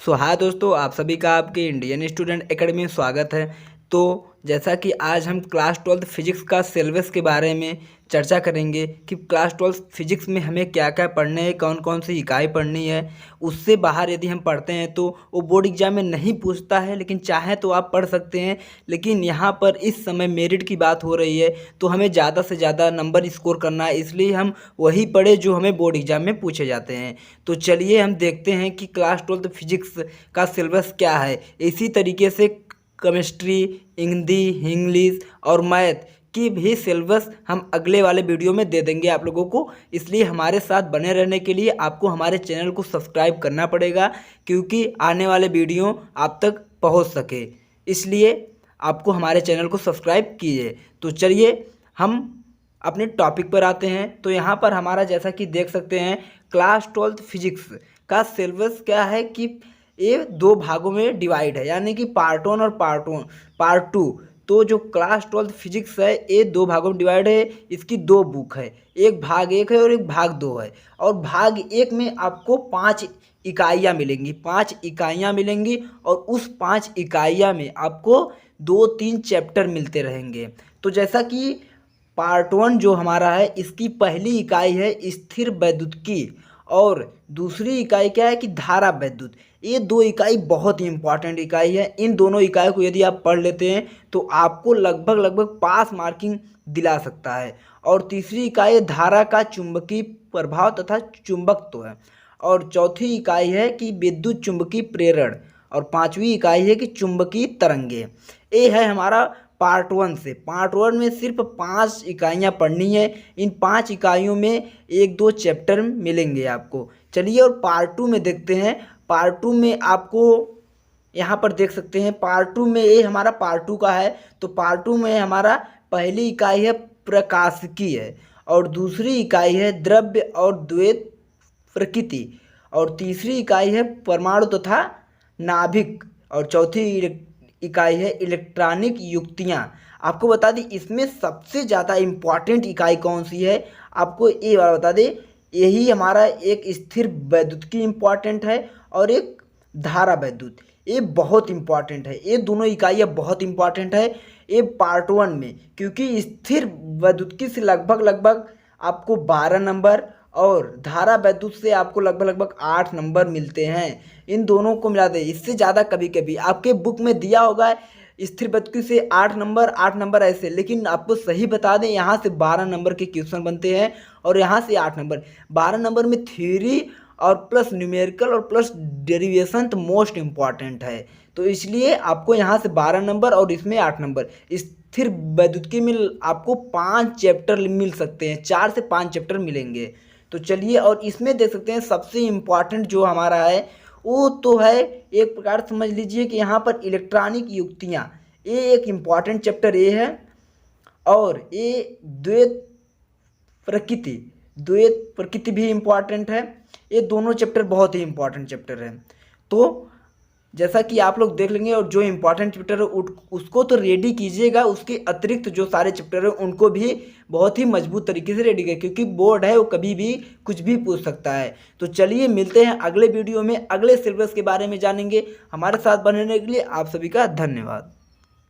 सो हाँ दोस्तों, आप सभी का आपके इंडियन स्टूडेंट एकेडमी में स्वागत है। तो जैसा कि आज हम क्लास 12 फिजिक्स का सिलेबस के बारे में चर्चा करेंगे कि क्लास 12 फिजिक्स में हमें क्या क्या पढ़ने हैं, कौन कौन सी इकाई पढ़नी है। उससे बाहर यदि हम पढ़ते हैं तो वो बोर्ड एग्जाम में नहीं पूछता है, लेकिन चाहे तो आप पढ़ सकते हैं। लेकिन यहाँ पर इस समय मेरिट की बात हो रही है, तो हमें ज़्यादा से ज़्यादा नंबर स्कोर करना है, इसलिए हम वही पढ़े जो हमें बोर्ड एग्जाम में पूछे जाते हैं। तो चलिए हम देखते हैं कि क्लास 12 फिजिक्स का सिलेबस क्या है। इसी तरीके से केमिस्ट्री, हिंदी, इंग्लिश और मैथ की भी सिलेबस हम अगले वाले वीडियो में दे देंगे आप लोगों को। इसलिए हमारे साथ बने रहने के लिए आपको हमारे चैनल को सब्सक्राइब करना पड़ेगा, क्योंकि आने वाले वीडियो आप तक पहुंच सके। इसलिए आपको हमारे चैनल को सब्सक्राइब कीजिए। तो चलिए हम अपने टॉपिक पर आते हैं। तो यहाँ पर हमारा जैसा कि देख सकते हैं, क्लास 12 फिजिक्स का सिलेबस क्या है कि ये दो भागों में डिवाइड है, यानी कि पार्ट 1 और पार्ट 2। तो जो क्लास 12 फिजिक्स है ये दो भागों में डिवाइड है। इसकी दो बुक है, एक भाग 1 है और एक भाग 2 है। और भाग 1 में आपको 5 इकाइयाँ मिलेंगी, 5 इकाइयाँ मिलेंगी और उस 5 इकाइयाँ में आपको 2-3 चैप्टर मिलते रहेंगे। तो जैसा कि पार्ट 1 जो हमारा है, इसकी पहली इकाई है स्थिर वैद्युतिकी और दूसरी इकाई क्या है कि धारा वैद्युत। ये दो इकाई बहुत ही इंपॉर्टेंट इकाई है। इन दोनों इकाई को यदि आप पढ़ लेते हैं तो आपको लगभग पास मार्किंग दिला सकता है। और तीसरी इकाई धारा का चुंबकीय प्रभाव तथा चुंबकत्व है। और चौथी इकाई है कि विद्युत चुंबकीय प्रेरण। और पांचवी इकाई है कि चुंबकीय तरंगे। ये है हमारा पार्ट 1 से। पार्ट 1 में सिर्फ 5 इकाइयाँ पढ़नी है। इन 5 इकाइयों में 1-2 चैप्टर मिलेंगे आपको। चलिए और पार्ट 2 में देखते हैं। पार्ट 2 में आपको यहाँ पर देख सकते हैं, पार्ट 2 में ये हमारा पार्ट 2 का है। तो पार्ट 2 में हमारा पहली इकाई है प्रकाशिकी और दूसरी इकाई है द्रव्य और द्वैत प्रकृति और तीसरी इकाई है परमाणु तथा नाभिक और चौथी इकाई है इलेक्ट्रॉनिक युक्तियाँ। आपको बता दें इसमें सबसे ज़्यादा इम्पॉर्टेंट इकाई कौन सी है, आपको ये बात बता दें। यही हमारा एक स्थिर वैद्युतिकी इम्पॉर्टेंट है और एक धारा वैद्युत, ये बहुत इम्पॉर्टेंट है। ये दोनों इकाइयाँ बहुत इम्पॉर्टेंट है ये पार्ट 1 में, क्योंकि स्थिर वैद्युतिकी से लगभग आपको 12 नंबर और धारा वैद्युत से आपको लगभग 8 नंबर मिलते हैं। इन दोनों को मिला दे, इससे ज़्यादा कभी कभी आपके बुक में दिया होगा स्थिर वैद्युतिकी से 8 नंबर ऐसे, लेकिन आपको सही बता दें यहाँ से 12 नंबर के क्वेश्चन बनते हैं और यहाँ से 8 नंबर। 12 नंबर में थ्योरी और प्लस न्यूमेरिकल और प्लस डेरिवेशन तो मोस्ट इम्पॉर्टेंट है। तो इसलिए आपको यहाँ से 12 नंबर और इसमें 8 नंबर। स्थिर वैद्युतिकी में आपको 5 चैप्टर मिल सकते हैं, 4 से 5 चैप्टर मिलेंगे। तो चलिए और इसमें देख सकते हैं सबसे इम्पॉर्टेंट जो हमारा है वो तो है, एक प्रकार समझ लीजिए कि यहाँ पर इलेक्ट्रॉनिक युक्तियाँ, ये एक इम्पॉर्टेंट चैप्टर ये है। और ये द्वैत प्रकृति भी इम्पॉर्टेंट है। ये दोनों चैप्टर बहुत ही इम्पॉर्टेंट चैप्टर है। तो जैसा कि आप लोग देख लेंगे, और जो इम्पॉर्टेंट चैप्टर है उसको तो रेडी कीजिएगा, उसके अतिरिक्त जो सारे चैप्टर हैं उनको भी बहुत ही मजबूत तरीके से रेडी करिए, क्योंकि बोर्ड है वो कभी भी कुछ भी पूछ सकता है। तो चलिए मिलते हैं अगले वीडियो में, अगले सिलेबस के बारे में जानेंगे। हमारे साथ बने रहने के लिए आप सभी का धन्यवाद।